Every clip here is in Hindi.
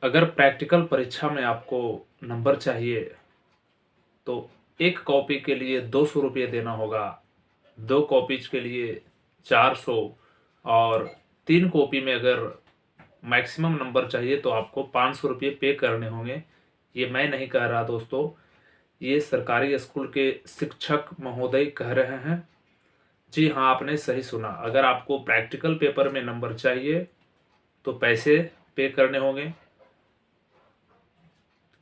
अगर प्रैक्टिकल परीक्षा में आपको नंबर चाहिए तो एक कॉपी के लिए 200 रुपये देना होगा, 2 कॉपीज के लिए 400 और 3 कॉपी में अगर मैक्सिमम नंबर चाहिए तो आपको 500 रुपये पे करने होंगे। ये मैं नहीं कह रहा दोस्तों, ये सरकारी स्कूल के शिक्षक महोदय कह रहे हैं। जी हाँ, आपने सही सुना। अगर आपको प्रैक्टिकल पेपर में नंबर चाहिए तो पैसे पे करने होंगे।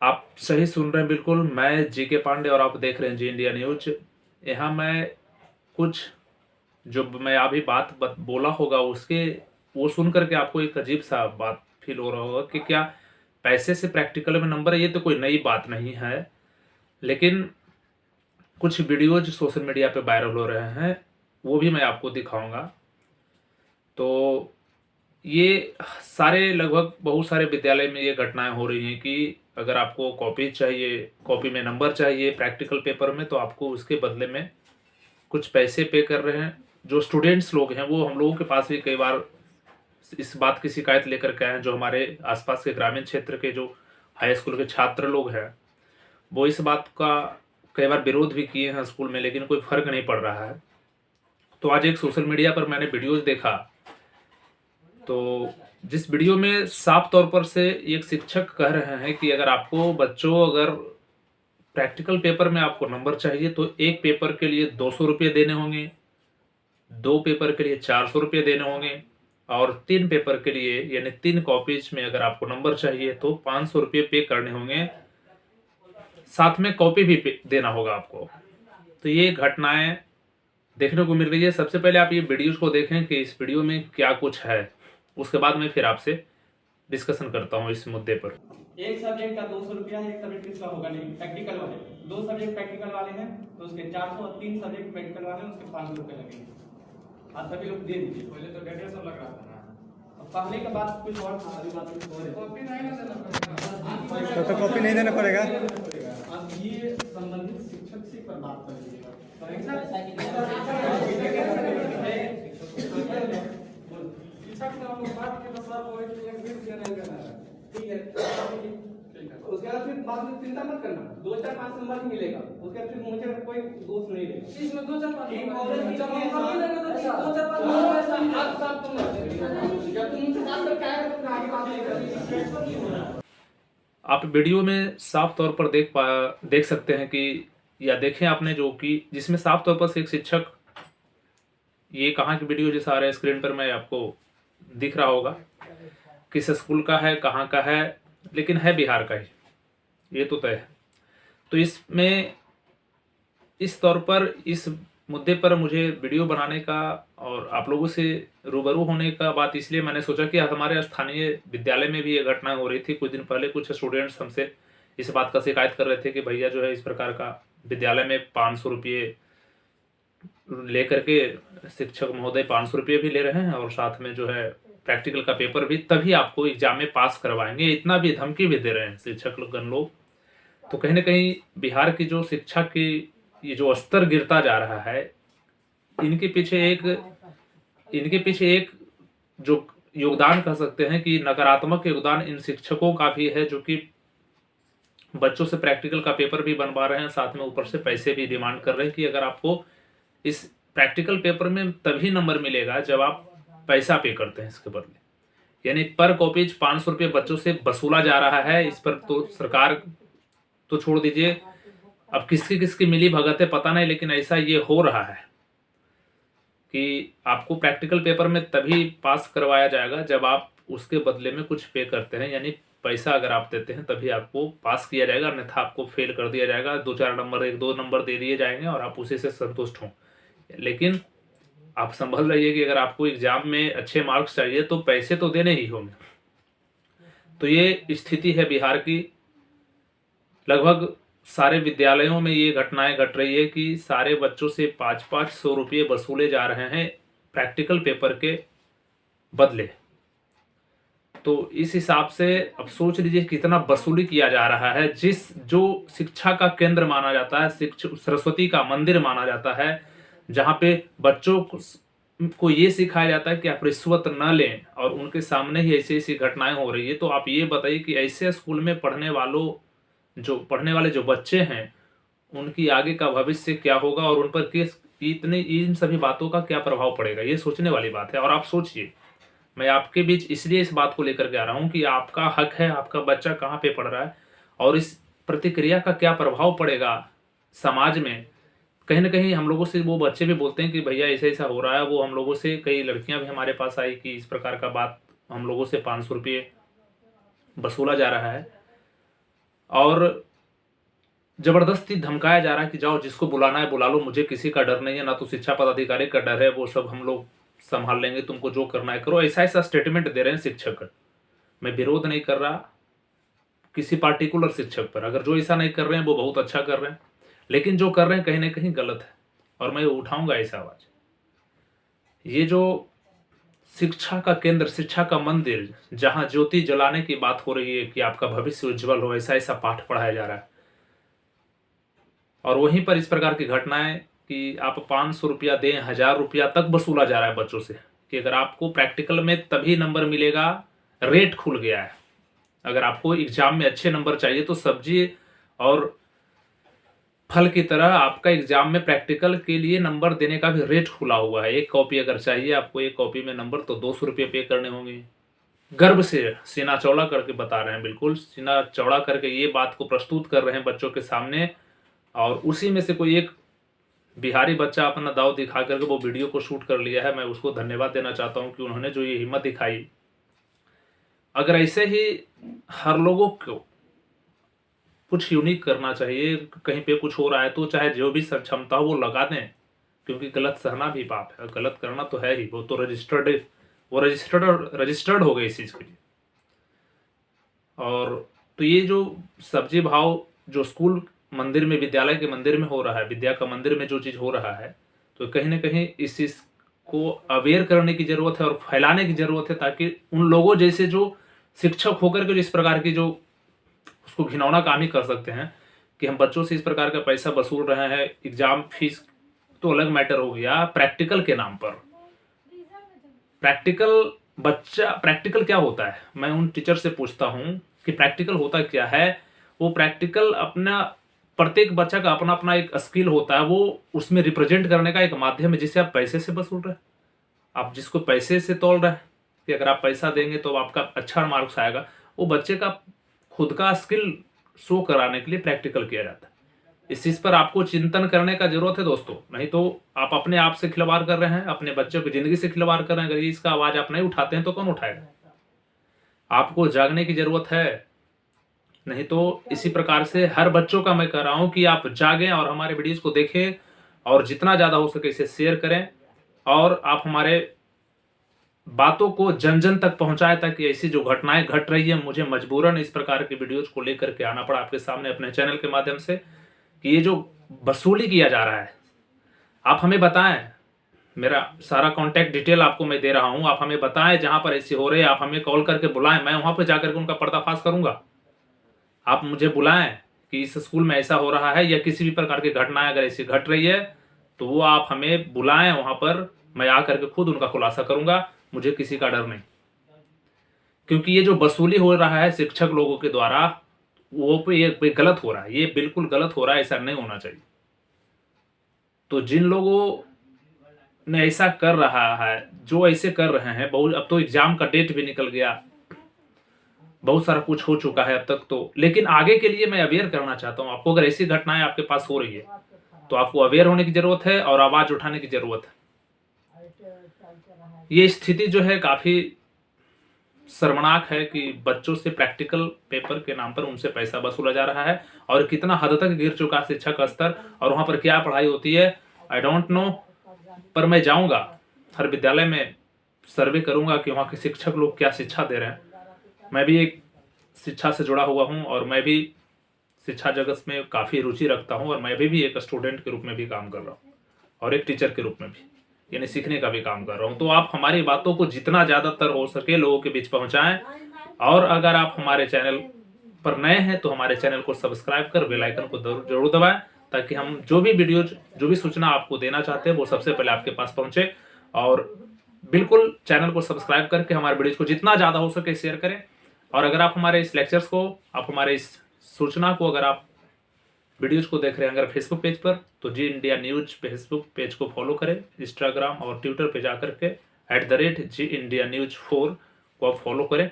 आप सही सुन रहे हैं बिल्कुल। मैं जीके पांडे और आप देख रहे हैं जी इंडिया न्यूज। यहाँ मैं कुछ जो मैं अभी बोला होगा उसके वो सुन करके आपको एक अजीब सा बात फील हो रहा होगा कि क्या पैसे से प्रैक्टिकल में नंबर है। ये तो कोई नई बात नहीं है, लेकिन कुछ वीडियोज सोशल मीडिया पे वायरल हो रहे हैं, वो भी मैं आपको दिखाऊंगा। तो ये सारे लगभग बहुत सारे विद्यालय में ये घटनाएं हो रही हैं कि अगर आपको कॉपी चाहिए, कॉपी में नंबर चाहिए प्रैक्टिकल पेपर में, तो आपको उसके बदले में कुछ पैसे पे कर रहे हैं। जो स्टूडेंट्स लोग हैं वो हम लोगों के पास भी कई बार इस बात की शिकायत लेकर के आए हैं। जो हमारे आसपास के ग्रामीण क्षेत्र के जो हाई स्कूल के छात्र लोग हैं वो इस बात का कई बार विरोध भी किए हैं स्कूल में, लेकिन कोई फर्क नहीं पड़ रहा है। तो आज एक सोशल मीडिया पर मैंने वीडियोज देखा, तो जिस वीडियो में साफ तौर पर से एक शिक्षक कह रहे हैं कि अगर आपको बच्चों अगर प्रैक्टिकल पेपर में आपको नंबर चाहिए तो एक पेपर के लिए 200 रुपये देने होंगे, 2 पेपर के लिए 400 रुपये देने होंगे और 3 पेपर के लिए यानी 3 कॉपीज में अगर आपको नंबर चाहिए तो 500 रुपये पे करने होंगे, साथ में कॉपी भी देना होगा आपको। तो ये घटनाएं देखने को मिल रही है। सबसे पहले आप ये वीडियोज को देखें कि इस वीडियो में क्या कुछ है, उसके बाद मैं फिर आपसे डिस्कशन करता हूँ इस मुद्दे पर। एक सब्जेक्ट का 200 रुपया है, एक सब्जेक्ट किसका होगा नहीं, प्रैक्टिकल वाले। 2 सब्जेक्ट प्रैक्टिकल वाले हैं तो उसके 400 और 3 सब्जेक्ट प्रैक्टिकल वाले हैं उसके 500 रुपये लगेंगे। आप सभी लोग दे दीजिए। पहले तो 150 लग रहा था ना, अब पहले का बात कुछ और था, अभी बात कुछ और है। कॉपी नहीं ना देना पड़ेगा, तो कॉपी नहीं देना पड़ेगा। अब ये संबंधित शिक्षक से पर बात कर लीजिएगा। शिक्षक से हम बात के बस आप एक मिनट दे रहे हैं। ठीक है, उसके बाद फिर बाद में चिंता मत करना, 2 4 5 नंबर ही मिलेगा। उसके बाद फिर मुझे कोई दोष नहीं देगा। इसमें 2 4 5 जब हम कॉपी देंगे तो 2 4 5 नंबर ऐसा आप सब तुम जब तुम मुझसे बात करके आए तो आगे बात नहीं करेंगे। आप वीडियो में साफ तौर पर देख सकते हैं कि या देखें आपने जो कि जिसमें साफ तौर पर से एक शिक्षक, ये कहाँ की वीडियो जैसा आ रहा है स्क्रीन पर मैं आपको दिख रहा होगा, किस स्कूल का है, कहाँ का है, लेकिन है बिहार का ही, ये तो तय है। तो इसमें इस तौर पर इस मुद्दे पर मुझे वीडियो बनाने का और आप लोगों से रूबरू होने का बात इसलिए मैंने सोचा कि हमारे स्थानीय विद्यालय में भी ये घटना हो रही थी। कुछ दिन पहले कुछ स्टूडेंट्स हमसे इस बात का शिकायत कर रहे थे कि भैया जो है इस प्रकार का विद्यालय में 500 रुपये लेकर के शिक्षक महोदय 500 रुपये भी ले रहे हैं और साथ में जो है प्रैक्टिकल का पेपर भी तभी आपको एग्जाम में पास करवाएंगे, इतना भी धमकी भी दे रहे हैं शिक्षक लोग। तो कहीं ना कहीं बिहार की जो शिक्षा की ये जो स्तर गिरता जा रहा है, इनके पीछे एक जो योगदान कह सकते हैं कि नकारात्मक योगदान इन शिक्षकों का भी है, जो कि बच्चों से प्रैक्टिकल का पेपर भी बनवा रहे हैं, साथ में ऊपर से पैसे भी डिमांड कर रहे हैं कि अगर आपको इस प्रैक्टिकल पेपर में तभी नंबर मिलेगा जब आप पैसा पे करते हैं इसके बदले। यानी पर कॉपीज 500 रुपये बच्चों से वसूला जा रहा है। इस पर तो सरकार तो छोड़ दीजिए, अब किसकी किसकी मिली भगत है पता नहीं, लेकिन ऐसा ये हो रहा है कि आपको प्रैक्टिकल पेपर में तभी पास करवाया जाएगा जब आप उसके बदले में कुछ पे करते हैं। यानी पैसा अगर आप देते हैं तभी आपको पास किया जाएगा, अन्यथा आपको फेल कर दिया जाएगा। 2 4 नंबर 1 2 नंबर दे दिए जाएंगे और आप उसी से संतुष्ट हों। लेकिन आप संभल रहिए कि अगर आपको एग्जाम में अच्छे मार्क्स चाहिए तो पैसे तो देने ही होंगे। तो ये स्थिति है बिहार की। लगभग सारे विद्यालयों में ये घटनाएं घट रही है कि सारे बच्चों से 500 रुपये वसूले जा रहे हैं प्रैक्टिकल पेपर के बदले। तो इस हिसाब से अब सोच लीजिए कितना वसूली किया जा रहा है। जो शिक्षा का केंद्र माना जाता है, सरस्वती का मंदिर माना जाता है, जहाँ पे बच्चों को ये सिखाया जाता है कि आप रिश्वत न लें और उनके सामने ही ऐसी ऐसी घटनाएं हो रही है, तो आप ये बताइए कि ऐसे स्कूल में पढ़ने वाले जो बच्चे हैं उनकी आगे का भविष्य क्या होगा और उन पर किस इतने इन सभी बातों का क्या प्रभाव पड़ेगा। ये सोचने वाली बात है। और आप सोचिए, मैं आपके बीच इसलिए इस बात को लेकर के आ रहा हूं कि आपका हक है, आपका बच्चा कहाँ पे पढ़ रहा है और इस प्रतिक्रिया का क्या प्रभाव पड़ेगा समाज में। कहीं ना कहीं हम लोगों से वो बच्चे भी बोलते हैं कि भैया ऐसा ऐसा हो रहा है। वो हम लोगों से, कई लड़कियां भी हमारे पास आई कि इस प्रकार का बात हम लोगों से 500 रुपये वसूला जा रहा है और जबरदस्ती धमकाया जा रहा है कि जाओ जिसको बुलाना है बुला लो, मुझे किसी का डर नहीं है, ना तो शिक्षा पदाधिकारी का डर है, वो सब हम लोग संभाल लेंगे, तुमको जो करना है करो। ऐसा ऐसा स्टेटमेंट दे रहे हैं शिक्षक। मैं विरोध नहीं कर रहा किसी पार्टिकुलर शिक्षक पर, अगर जो ऐसा नहीं कर रहे हैं वो बहुत अच्छा कर रहे हैं, लेकिन जो कर रहे हैं कहीं ना कहीं गलत है और मैं उठाऊंगा ऐसा आवाज। ये जो शिक्षा का केंद्र, शिक्षा का मंदिर, जहां ज्योति जलाने की बात हो रही है कि आपका भविष्य उज्जवल हो, ऐसा ऐसा पाठ पढ़ाया जा रहा है और वहीं पर इस प्रकार की घटनाएं कि आप 500 रुपया दें, 1000 रुपया तक वसूला जा रहा है बच्चों से कि अगर आपको प्रैक्टिकल में तभी नंबर मिलेगा, रेट खुल गया है। अगर आपको एग्जाम में अच्छे नंबर चाहिए तो सब्जी और फल की तरह आपका एग्जाम में प्रैक्टिकल के लिए नंबर देने का भी रेट खुला हुआ है। एक कॉपी अगर चाहिए आपको, एक कॉपी में नंबर, तो 200 रुपये पे करने होंगे। गर्व से सीना चौड़ा करके बता रहे हैं, बिल्कुल सीना चौड़ा करके ये बात को प्रस्तुत कर रहे हैं बच्चों के सामने। और उसी में से कोई एक बिहारी बच्चा अपना दाव दिखा करके वो वीडियो को शूट कर लिया है। मैं उसको धन्यवाद देना चाहता हूं कि उन्होंने जो ये हिम्मत दिखाई। अगर ऐसे ही हर लोगों को कुछ यूनिक करना चाहिए, कहीं पे कुछ हो रहा है तो चाहे जो भी क्षमता हो वो लगा दें, क्योंकि गलत सहना भी पाप है, गलत करना तो है ही। वो तो रजिस्टर्ड हो गई इस चीज के लिए। और तो ये जो सब्जी भाव जो स्कूल मंदिर में, विद्यालय के मंदिर में हो रहा है, विद्या का मंदिर में जो चीज हो रहा है, तो कहीं ना कहीं इस चीज को अवेयर करने की जरूरत है और फैलाने की जरूरत है, ताकि उन लोगों जैसे जो शिक्षक होकर के जिस प्रकार की जो उसको घिनौना काम ही कर सकते हैं कि हम बच्चों से इस प्रकार का पैसा वसूल रहे हैं, एग्जाम फीस तो अलग मैटर हो गया, प्रैक्टिकल के नाम पर। प्रैक्टिकल क्या होता है? मैं उन टीचर से पूछता हूं कि प्रैक्टिकल होता क्या है। वो प्रैक्टिकल अपना, प्रत्येक बच्चा का अपना अपना एक स्किल होता है, वो उसमें रिप्रेजेंट करने का एक माध्यम है जिसे आप पैसे से वसूल रहे हैं। आप जिसको पैसे से तोल रहे हैं कि अगर आप पैसा देंगे तो आपका अच्छा मार्क्स आएगा, वो बच्चे का खुद का स्किल शो कराने के लिए प्रैक्टिकल किया जाता है। इस चीज पर आपको चिंतन करने का जरूरत है दोस्तों, नहीं तो आप अपने आप से खिलवाड़ कर रहे हैं, अपने बच्चों की जिंदगी से खिलवाड़ कर रहे हैं। अगर इसका आवाज आप नहीं उठाते हैं तो कौन उठाएगा? आपको जागने की जरूरत है, नहीं तो इसी प्रकार से हर बच्चों का मैं कह रहा हूं कि आप जागें और हमारे वीडियोस को देखें और जितना ज्यादा हो सके इसे शेयर करें और आप हमारे बातों को जन जन तक पहुंचाएं, ताकि ऐसी जो घटनाएं घट रही है, मुझे मजबूरन इस प्रकार की वीडियोस को लेकर के आना पड़ा आपके सामने अपने चैनल के माध्यम से, कि ये जो वसूली किया जा रहा है, आप हमें बताएं। मेरा सारा कॉन्टैक्ट डिटेल आपको मैं दे रहा हूं, आप हमें बताएं जहां पर ऐसे हो रहे हैं, आप हमें कॉल करके बुलाएं, मैं वहां पर जाकर के उनका पर्दाफाश करूंगा। आप मुझे बुलाएं कि इस स्कूल में ऐसा हो रहा है या किसी भी प्रकार की घटनाएं अगर ऐसी घट रही है तो वो आप हमें बुलाएं, वहां पर मैं आकर के खुद उनका खुलासा करूंगा। मुझे किसी का डर नहीं, क्योंकि ये जो वसूली हो रहा है शिक्षक लोगों के द्वारा, वो पे गलत हो रहा है, ये बिल्कुल गलत हो रहा है, ऐसा नहीं होना चाहिए। तो जिन लोगों ने ऐसा कर रहा है, जो ऐसे कर रहे हैं, बहुत, अब तो एग्जाम का डेट भी निकल गया, बहुत सारा कुछ हो चुका है अब तक तो, लेकिन आगे के लिए मैं अवेयर करना चाहता हूं आपको। अगर ऐसी घटनाएं आपके पास हो रही है तो आपको अवेयर होने की जरूरत है और आवाज उठाने की जरूरत है। ये स्थिति जो है काफी शर्मनाक है कि बच्चों से प्रैक्टिकल पेपर के नाम पर उनसे पैसा वसूला जा रहा है और कितना हद तक गिर चुका है शिक्षा का स्तर, और वहां पर क्या पढ़ाई होती है आई डोंट नो। पर मैं जाऊंगा हर विद्यालय में, सर्वे करूंगा कि वहां के शिक्षक लोग क्या शिक्षा दे रहे हैं। मैं भी एक शिक्षा से जुड़ा हुआ हूं और मैं भी शिक्षा जगत में काफ़ी रुचि रखता हूं और मैं भी एक स्टूडेंट के रूप में भी काम कर रहा हूं और एक टीचर के रूप में भी, यानी सीखने का भी काम कर रहा हूं। तो आप हमारी बातों को जितना ज़्यादातर हो सके लोगों के बीच पहुंचाएं, और अगर आप हमारे चैनल पर नए हैं तो हमारे चैनल को सब्सक्राइब कर बेल आइकन को जरूर दबाएं, ताकि हम जो भी वीडियो, जो भी सूचना आपको देना चाहते हैं वो सबसे पहले आपके पास पहुंचे और बिल्कुल चैनल को सब्सक्राइब करके हमारे वीडियोज़ को जितना ज़्यादा हो सके शेयर करें। और अगर आप हमारे इस लेक्चर्स को, आप हमारे इस सूचना को, अगर आप वीडियोज़ को देख रहे हैं अगर फेसबुक पेज पर, तो जी इंडिया न्यूज़ फेसबुक पेज को फॉलो करें। इंस्टाग्राम और ट्विटर पे जा करके @GIndiaNews4 को आप फॉलो करें।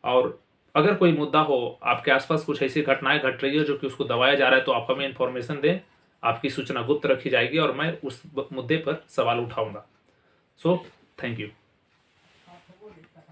और अगर कोई मुद्दा हो, आपके आसपास कुछ ऐसी घटनाएं घट रही है जो कि उसको दबाया जा रहा है, तो आप हमें इन्फॉर्मेशन दें, आपकी सूचना गुप्त रखी जाएगी और मैं उस मुद्दे पर सवाल उठाऊंगा। So thank you.